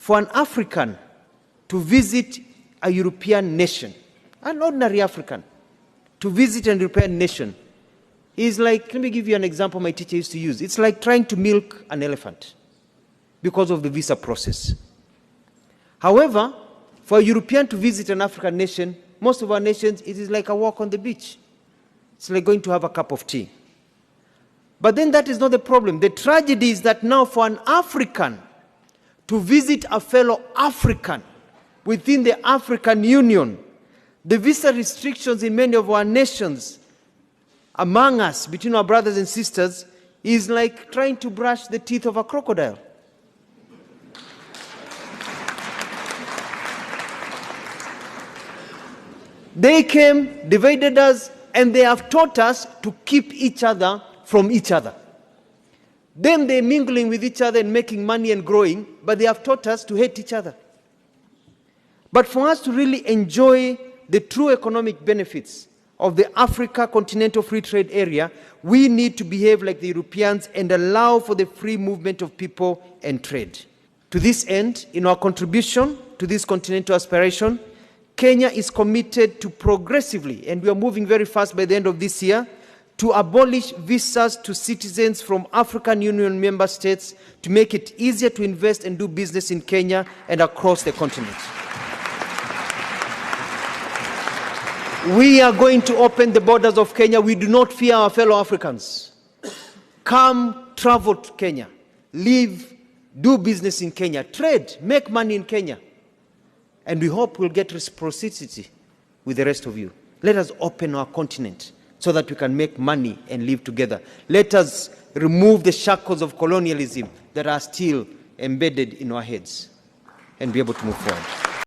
For an African to visit a European nation, an ordinary African, to visit an European nation is like, let me give you an example my teacher used to use. It's like trying to milk an elephant because of the visa process. However, for a European to visit an African nation, most of our nations, it is like a walk on the beach. It's like going to have a cup of tea. But then that is not the problem. The tragedy is that now for an African to visit a fellow African within the African Union, the visa restrictions in many of our nations, among us, between our brothers and sisters, is like trying to brush the teeth of a crocodile. They came, divided us, and they have taught us to keep each other from each other. Then they're mingling with each other and making money and growing, but they have taught us to hate each other. But for us to really enjoy the true economic benefits of the Africa Continental Free Trade Area, we need to behave like the Europeans and allow for the free movement of people and trade. To this end, in our contribution to this continental aspiration, Kenya is committed to progressively, and we are moving very fast by the end of this year, to abolish visas to citizens from African Union member states to make it easier to invest and do business in Kenya and across the continent. We are going to open the borders of Kenya. We do not fear our fellow Africans. Come, travel to Kenya. Live, do business in Kenya. Trade, make money in Kenya. And we hope we'll get reciprocity with the rest of you. Let us open our continent so that we can make money and live together. Let us remove the shackles of colonialism that are still embedded in our heads and be able to move forward.